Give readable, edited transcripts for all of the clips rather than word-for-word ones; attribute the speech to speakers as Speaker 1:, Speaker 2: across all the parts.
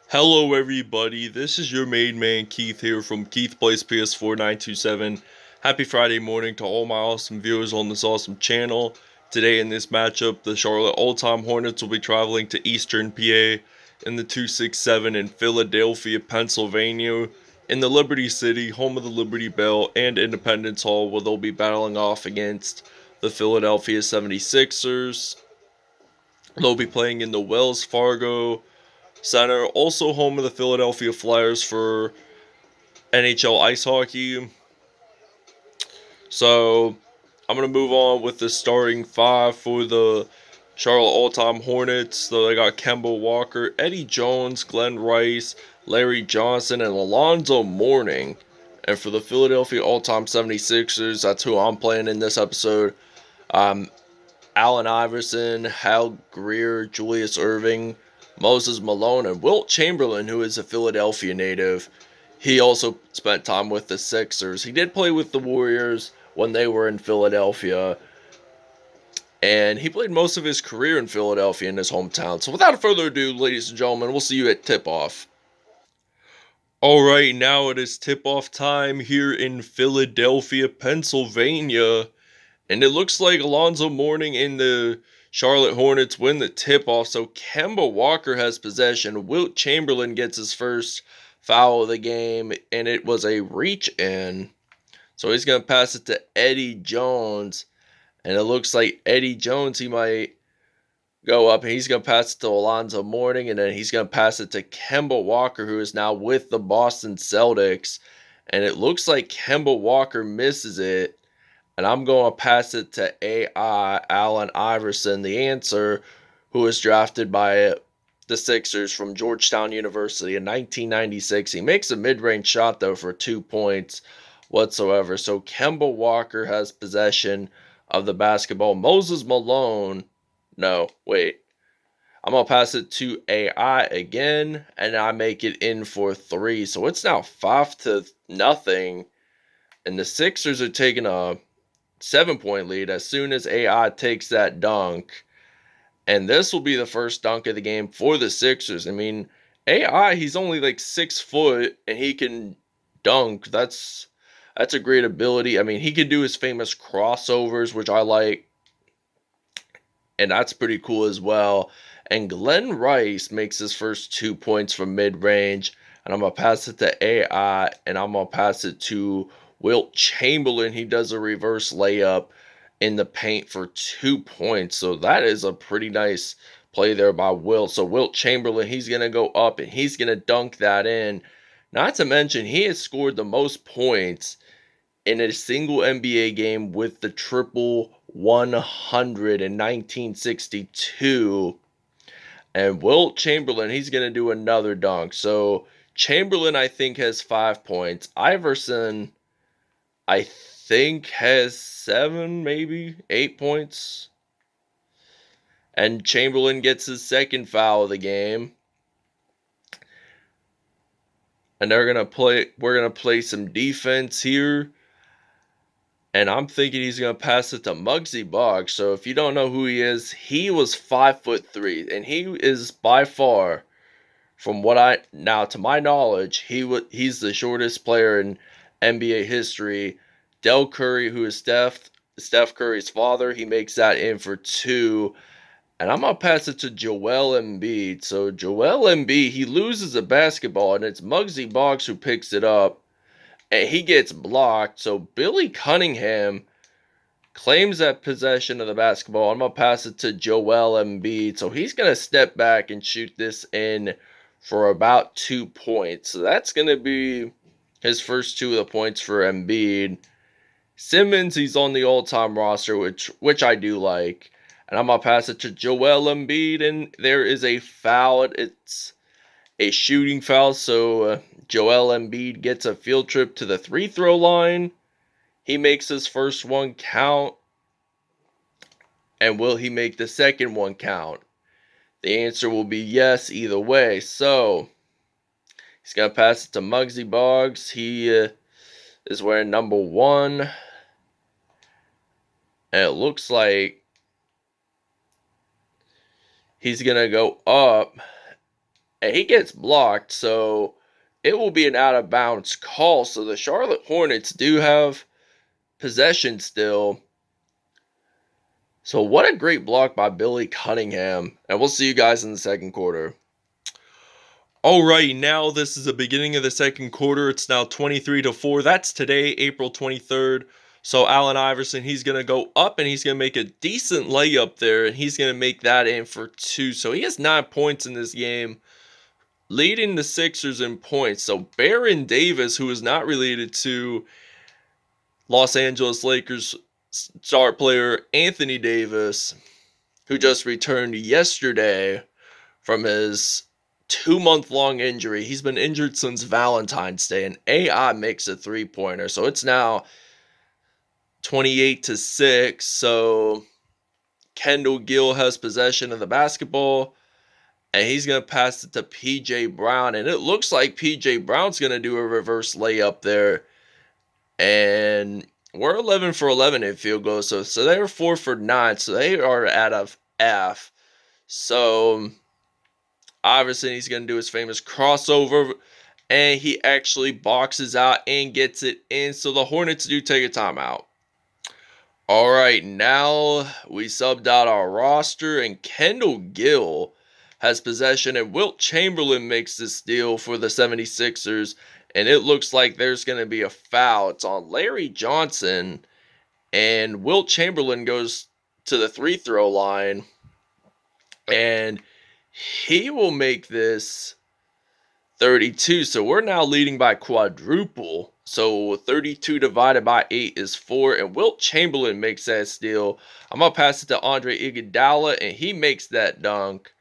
Speaker 1: Hello everybody, this is your main man Keith here from Keith Plays PS4 927. Happy Friday morning to all my awesome viewers on this awesome channel. Today in this matchup, the Charlotte Hornets will be traveling to Eastern PA in the 267 in Philadelphia, Pennsylvania, in the Liberty City, home of the Liberty Bell and Independence Hall, where they'll be battling off against the Philadelphia 76ers. They'll be playing in the Wells Fargo Center, also home of the Philadelphia Flyers for NHL ice hockey. So I'm going to move on with the starting five for the Charlotte All-Time Hornets. So they got Kemba Walker, Eddie Jones, Glenn Rice, Larry Johnson, and Alonzo Mourning. And for the Philadelphia All-Time 76ers, that's who I'm playing in this episode. Um, Allen Iverson, Hal Greer, Julius Erving, Moses Malone, and Wilt Chamberlain, who is a Philadelphia native. He also spent time with the Sixers. He did play with the Warriors when they were in Philadelphia, and he played most of his career in Philadelphia in his hometown. So without further ado, ladies and gentlemen, we'll see you at tip-off. Alright, now it is tip-off time here in Philadelphia, Pennsylvania. And it looks like Alonzo Mourning and the Charlotte Hornets win the tip-off, so Kemba Walker has possession. Wilt Chamberlain gets his first foul of the game, and it was a reach-in. So he's going to pass it to Eddie Jones, and it looks like Eddie Jones, he might go up, and he's going to pass it to Alonzo Mourning, and then he's going to pass it to Kemba Walker, who is now with the Boston Celtics. And it looks like Kemba Walker misses it. And I'm going to pass it to AI, Allen Iverson, the answer, who was drafted by the Sixers from Georgetown University in 1996. He makes a mid-range shot, though, for 2 points whatsoever. So Kemba Walker has possession of the basketball. Moses Malone, no, wait. I'm going to pass it to AI again, and I make it in for 3. So it's now 5-0, and the Sixers are taking a 7-point lead as soon as AI takes that dunk. And this will be the first dunk of the game for the Sixers. I mean, AI, he's only like 6 foot and he can dunk. That's a great ability. I mean, he can do his famous crossovers, which I like, and that's pretty cool as well. And Glenn Rice makes his first 2 points from mid-range. And I'm going to pass it to AI, and I'm going to pass it to Wilt Chamberlain. He does a reverse layup in the paint for 2 points. So that is a pretty nice play there by Wilt. So Wilt Chamberlain, he's going to go up, and he's going to dunk that in. Not to mention, he has scored the most points in a single NBA game with the triple 100 in 1962. And Wilt Chamberlain, he's going to do another dunk. So Chamberlain, I think, has 5 points. Iverson, I think, has 7, maybe 8 points. And Chamberlain gets his second foul of the game. And we're going to play some defense here. And I'm thinking he's going to pass it to Mugsy Bogues. So if you don't know who he is, he was 5'3", and he is by far, from what to my knowledge, he's the shortest player in NBA history. Del Curry, who is Steph Curry's father, he makes that in for 2. And I'm going to pass it to Joel Embiid. So Joel Embiid, he loses a basketball, and it's Mugsy Bogues who picks it up. And he gets blocked. So Billy Cunningham claims that possession of the basketball. I'm going to pass it to Joel Embiid. So he's going to step back and shoot this in for about 2 points. So that's going to be his first 2 of the points for Embiid. Simmons, he's on the all-time roster, which I do like. And I'm going to pass it to Joel Embiid. And there is a foul. It's a shooting foul. So Joel Embiid gets a field trip to the free throw line. He makes his first one count. And will he make the second one count? The answer will be yes either way. So he's going to pass it to Mugsy Bogues. He is wearing number 1. And it looks like he's going to go up. and he gets blocked, so it will be an out of bounds call. So the Charlotte Hornets do have possession still. So what a great block by Billy Cunningham, and we'll see you guys in the second quarter. Alright, now this is the beginning of the second quarter. It's now 23-4. That's today, April 23rd. So Allen Iverson, he's going to go up and he's going to make a decent layup there. And he's going to make that in for 2. So he has 9 points in this game, leading the Sixers in points. So Baron Davis, who is not related to Los Angeles Lakers star player Anthony Davis, who just returned yesterday from his 2-month-long injury. He's been injured since Valentine's Day, and AI makes a 3-pointer. So it's now 28-6. So Kendall Gill has possession of the basketball, and he's going to pass it to PJ Brown. And it looks like PJ Brown's going to do a reverse layup there. And we're 11 for 11 in field goals. So they're 4 for 9. So they are out of F. So Iverson, he's going to do his famous crossover, and he actually boxes out and gets it in. So the Hornets do take a timeout. All right, now we subbed out our roster, and Kendall Gill has possession, and Wilt Chamberlain makes the steal for the 76ers, and it looks like there's going to be a foul. It's on Larry Johnson, and Wilt Chamberlain goes to the free throw line, and he will make this 32. So we're now leading by quadruple. So 32 divided by 8 is 4. And Wilt Chamberlain makes that steal. I'm going to pass it to Andre Iguodala, and he makes that dunk.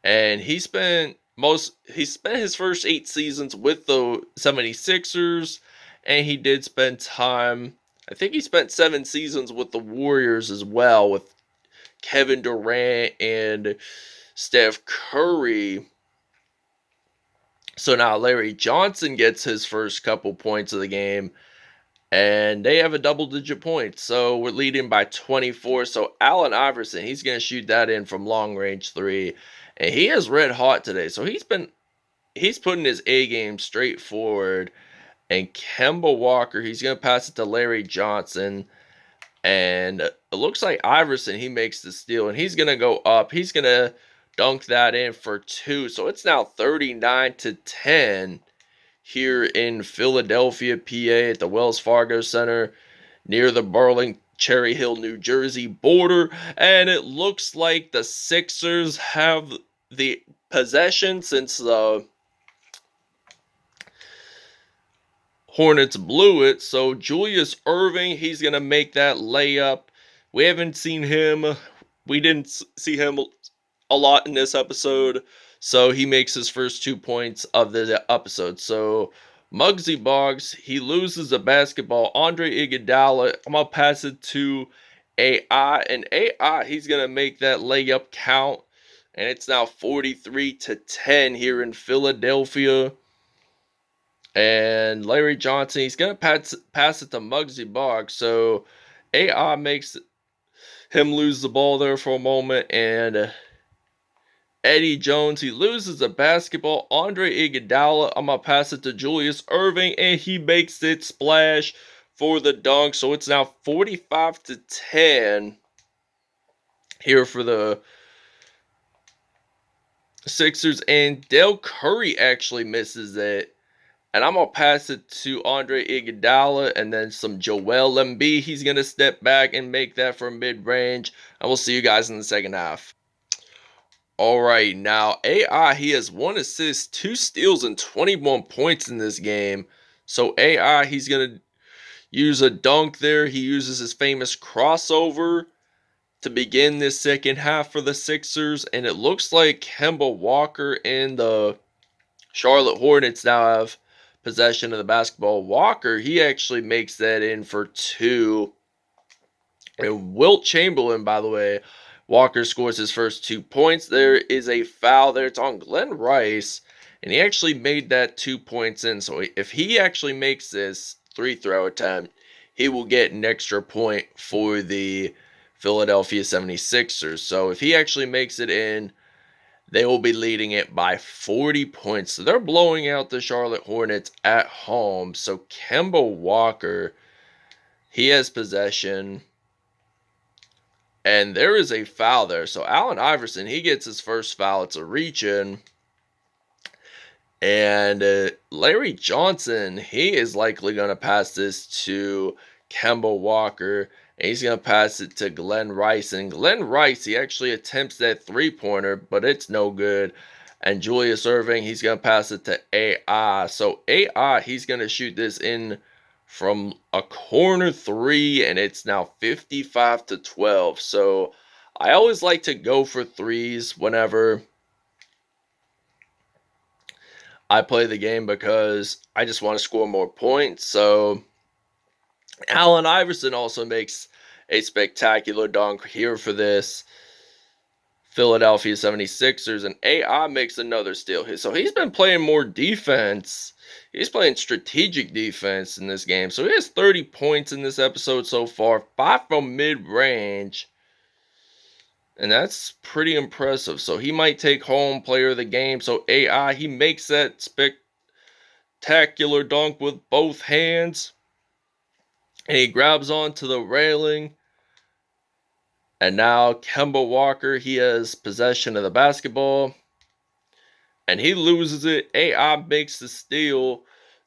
Speaker 1: And he spent his first 8 seasons with the 76ers. And he did spend time, I think he spent 7 seasons with the Warriors as well, with Kevin Durant and Steph Curry. So now Larry Johnson gets his first couple points of the game, and they have a double-digit points. So we're leading by 24. So Allen Iverson, he's going to shoot that in from long-range 3, and he is red hot today. So he's putting his A game straight forward. And Kemba Walker, he's going to pass it to Larry Johnson. And it looks like Iverson, he makes the steal, and he's going to go up. He's going to dunk that in for 2. So it's now 39-10 here in Philadelphia, PA at the Wells Fargo Center near the Burling Cherry Hill, New Jersey border. And it looks like the Sixers have the possession since the Hornets blew it. So Julius Erving, he's going to make that layup. We haven't seen him. We didn't see him a lot in this episode. So he makes his first 2 points of the episode. So Mugsy Bogues, he loses the basketball. Andre Iguodala, I'm going to pass it to AI. And AI, he's going to make that layup count. And it's now 43-10 here in Philadelphia. And Larry Johnson, he's going to pass it to Mugsy Bogues. So AI makes him lose the ball there for a moment. And Eddie Jones, he loses the basketball. Andre Iguodala, I'm going to pass it to Julius Erving. And he makes it splash for the dunk. So it's now 45-10 here for the Sixers. And Dale Curry actually misses it. And I'm going to pass it to Andre Iguodala, and then some Joel Embiid. He's going to step back and make that for mid-range. And we'll see you guys in the second half. All right, now AI, he has 1 assist, 2 steals, and 21 points in this game. So AI, he's going to use a dunk there. He uses his famous crossover to begin this second half for the Sixers. And it looks like Kemba Walker and the Charlotte Hornets now have possession of the basketball. Walker, he actually makes that in for 2. And Wilt Chamberlain, by the way, Walker scores his first 2 points. There is a foul there. It's on Glenn Rice, and he actually made that 2 points in. So if he actually makes this free throw attempt, he will get an extra point for the Philadelphia 76ers. So if he actually makes it in, They will be leading it by 40 points. So they're blowing out the Charlotte Hornets at home. So Kemba Walker, he has possession. And there is a foul there. So Allen Iverson, he gets his first foul. It's a reach-in. And Larry Johnson, he is likely going to pass this to Kemba Walker. And he's going to pass it to Glenn Rice. And Glenn Rice, he actually attempts that three-pointer, but it's no good. And Julius Erving, he's going to pass it to AI. So AI, he's going to shoot this in from a corner three, and it's now 55-12. So I always like to go for threes whenever I play the game because I just want to score more points. So Allen Iverson also makes a spectacular dunk here for this Philadelphia 76ers, and AI makes another steal here. So he's been playing more defense. He's playing strategic defense in this game. So he has 30 points in this episode so far, 5 from mid-range. And that's pretty impressive. So he might take home player of the game. So AI, he makes that spectacular dunk with both hands. And he grabs onto the railing. And now Kemba Walker, he has possession of the basketball. And he loses it. AI makes the steal.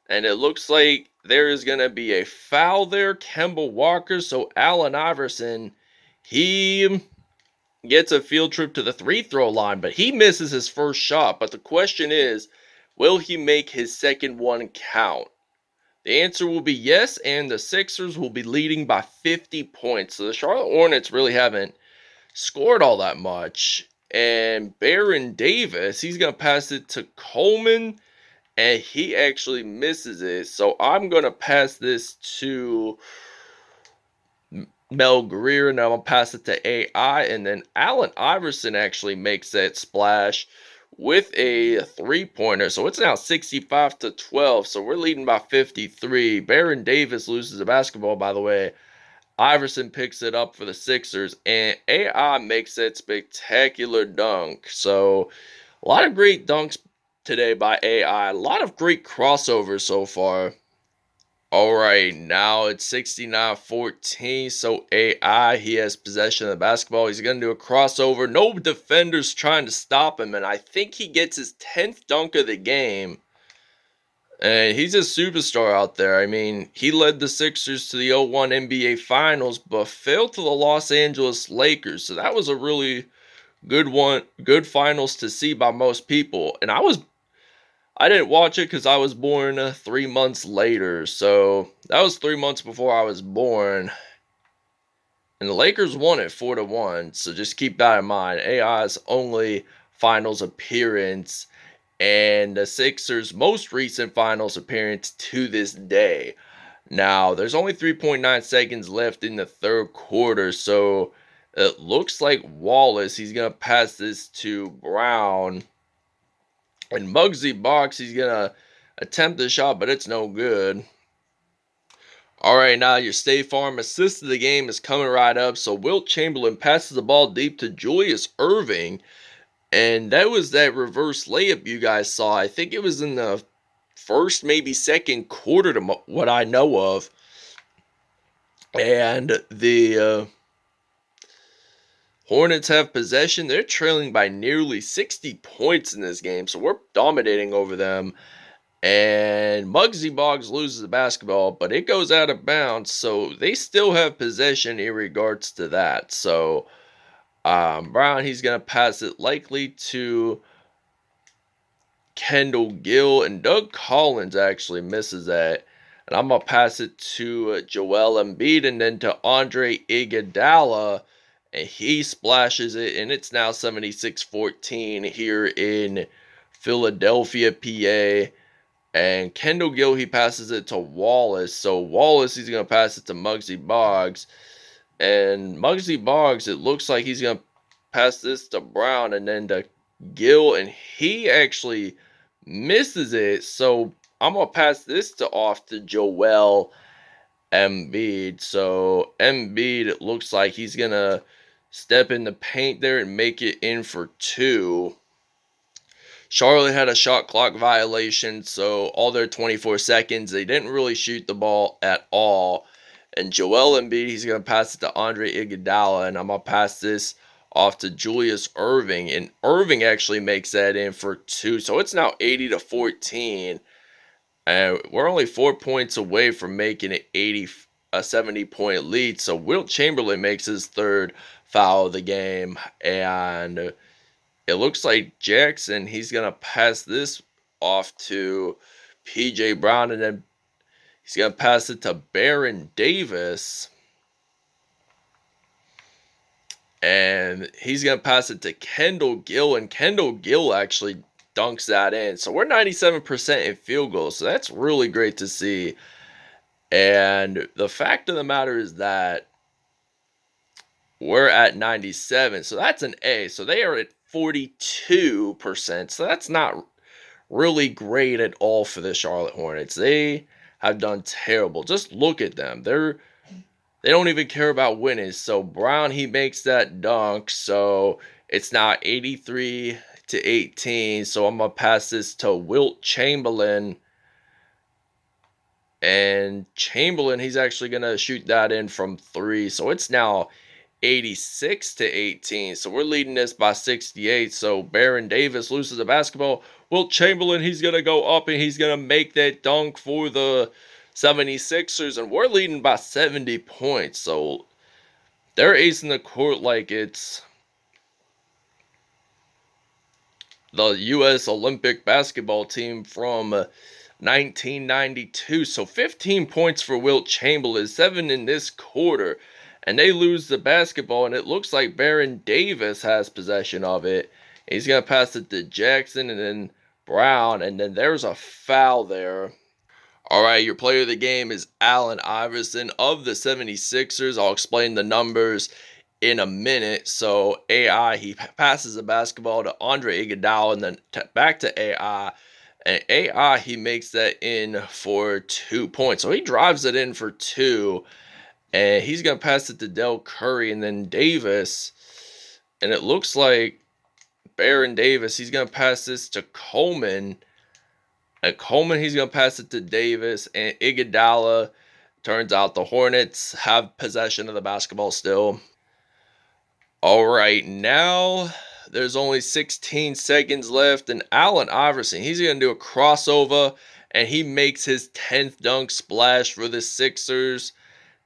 Speaker 1: And it looks like there is going to be a foul there. Kemba Walker. So Allen Iverson, he gets a field trip to the free-throw line, but he misses his first shot. But the question is, will he make his second one count? The answer will be yes, and the Sixers will be leading by 50 points. So the Charlotte Hornets really haven't scored all that much. And Baron Davis, he's going to pass it to Coleman, and he actually misses it. So I'm going to pass this to Mel Greer, and I'm going to pass it to AI, and then Allen Iverson actually makes that splash with a three-pointer. So it's now 65-12, so we're leading by 53. Baron Davis loses the basketball, by the way. Iverson picks it up for the Sixers, and AI makes that spectacular dunk. So a lot of great dunks today by AI. A lot of great crossovers so far. All right, now it's 69-14. So AI, he has possession of the basketball. He's going to do a crossover. No defenders trying to stop him, and I think he gets his 10th dunk of the game. And he's a superstar out there. I mean, he led the Sixers to the 01 NBA Finals, but failed to the Los Angeles Lakers. So that was a really good finals to see by most people. And I didn't watch it because I was born 3 months later. So that was 3 months before I was born. And the Lakers won it 4-1. So just keep that in mind. AI's only finals appearance and the Sixers' most recent finals appearance to this day. Now, there's only 3.9 seconds left in the third quarter. So it looks like Wallace, he's going to pass this to Brown. And Mugsy Bogues, he's going to attempt the shot, but it's no good. All right, now your State Farm assist of the game is coming right up. So Wilt Chamberlain passes the ball deep to Julius Erving. And that was that reverse layup you guys saw. I think it was in the first, maybe second quarter to what I know of. And the Hornets have possession. They're trailing by nearly 60 points in this game, so we're dominating over them. And Mugsy Bogues loses the basketball, but it goes out of bounds, so they still have possession in regards to that. So Brown, he's going to pass it likely to Kendall Gill, and Doug Collins actually misses that. And I'm going to pass it to Joel Embiid and then to Andre Iguodala. And he splashes it, and it's now 76-14 here in Philadelphia, PA. And Kendall Gill, he passes it to Wallace. So Wallace, he's going to pass it to Mugsy Bogues. And Mugsy Bogues, it looks like he's going to pass this to Brown and then to Gill. And he actually misses it. So I'm going to pass this off to Joel Embiid. So Embiid, it looks like he's going to step in the paint there and make it in for two. Charlotte had a shot clock violation, so all their 24 seconds, they didn't really shoot the ball at all. And Joel Embiid, he's going to pass it to Andre Iguodala, and I'm going to pass this off to Julius Erving. And Erving actually makes that in for 2, so it's now 80-14. And we're only 4 points away from making it a 70-point lead. So Wilt Chamberlain makes his third foul of the game, and it looks like Jackson, he's going to pass this off to P.J. Brown, and then he's going to pass it to Baron Davis. And he's going to pass it to Kendall Gill, and Kendall Gill actually dunks that in. So we're 97% in field goals, so that's really great to see. And the fact of the matter is that we're at 97, so that's an A. So they are at 42%, so that's not really great at all for the Charlotte Hornets. They have done terrible. Just look at them. They don't even care about winning. So Brown, he makes that dunk, so it's now 83-18. So I'm gonna pass this to Wilt Chamberlain, and Chamberlain, he's actually gonna shoot that in from 3. So it's now 86-18. So we're leading this by 68. So Baron Davis loses the basketball. Wilt Chamberlain, he's going to go up and he's going to make that dunk for the 76ers. And we're leading by 70 points. So they're acing the court like it's the U.S. Olympic basketball team from 1992. So 15 points for Wilt Chamberlain, 7 in this quarter. And they lose the basketball, and it looks like Baron Davis has possession of it. He's going to pass it to Jackson and then Brown, and then there's a foul there. All right, your player of the game is Allen Iverson of the 76ers. I'll explain the numbers in a minute. So AI, he passes the basketball to Andre Iguodala and then back to AI. And AI, he makes that in for 2 points. So he drives it in for 2. And he's going to pass it to Del Curry and then Davis. And it looks like Baron Davis, he's going to pass this to Coleman. And Coleman, he's going to pass it to Davis. And Iguodala, turns out the Hornets have possession of the basketball still. All right, now there's only 16 seconds left. And Allen Iverson, he's going to do a crossover. And he makes his 10th dunk splash for the Sixers.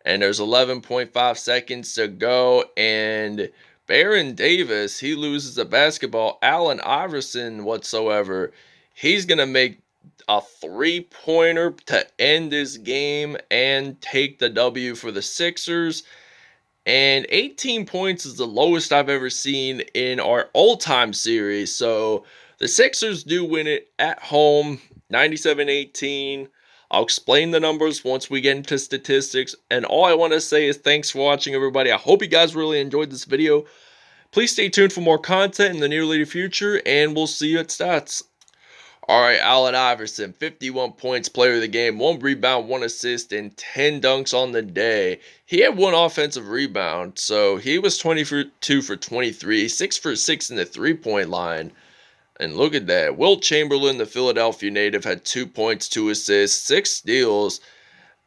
Speaker 1: And there's 11.5 seconds to go. And Baron Davis, he loses the basketball. Allen Iverson whatsoever, he's going to make a 3-pointer to end this game and take the W for the Sixers. And 18 points is the lowest I've ever seen in our all-time series. So the Sixers do win it at home, 97-18. I'll explain the numbers once we get into statistics. And all I want to say is thanks for watching, everybody. I hope you guys really enjoyed this video. Please stay tuned for more content in the near future, and we'll see you at stats. All right, Allen Iverson, 51 points, player of the game, 1 rebound, 1 assist, and 10 dunks on the day. He had 1 offensive rebound, so he was 22 for 23, 6 for 6 in the three-point line. And look at that. Wilt Chamberlain, the Philadelphia native, had 2 points, 2 assists, 6 steals,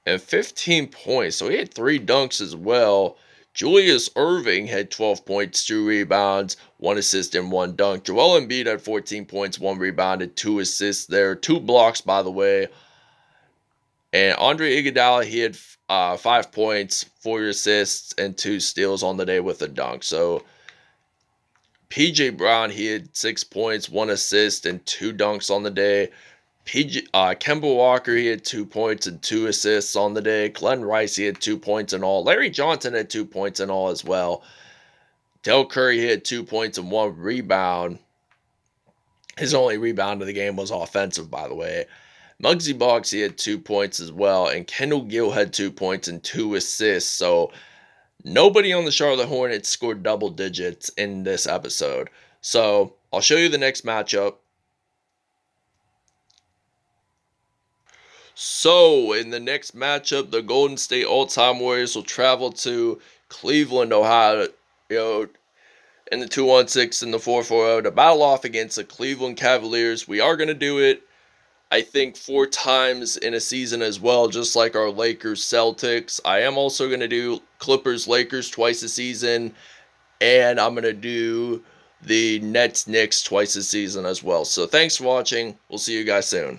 Speaker 1: and 15 points. So he had 3 dunks as well. Julius Erving had 12 points, 2 rebounds, 1 assist, and 1 dunk. Joel Embiid had 14 points, 1 rebound, and 2 assists there. 2 blocks, by the way. And Andre Iguodala, he had 5 points, 4 assists, and 2 steals on the day with a dunk. So P.J. Brown, he had 6 points, 1 assist, and 2 dunks on the day. Kemba Walker, he had 2 points and 2 assists on the day. Glenn Rice, he had 2 points in all. Larry Johnson had 2 points in all as well. Del Curry, he had 2 points and 1 rebound. His only rebound of the game was offensive, by the way. Mugsy Bogues, he had 2 points as well. And Kendall Gill had 2 points and 2 assists. So nobody on the Charlotte Hornets scored double digits in this episode. So I'll show you the next matchup. So in the next matchup, the Golden State All-Time Warriors will travel to Cleveland, Ohio. in the 2-on-6 and the 4-4-0 to battle off against the Cleveland Cavaliers. We are going to do it, I think, 4 times in a season as well, just like our Lakers Celtics. I am also going to do Clippers Lakers twice a season, and I'm going to do the Nets Knicks twice a season as well. So thanks for watching. We'll see you guys soon.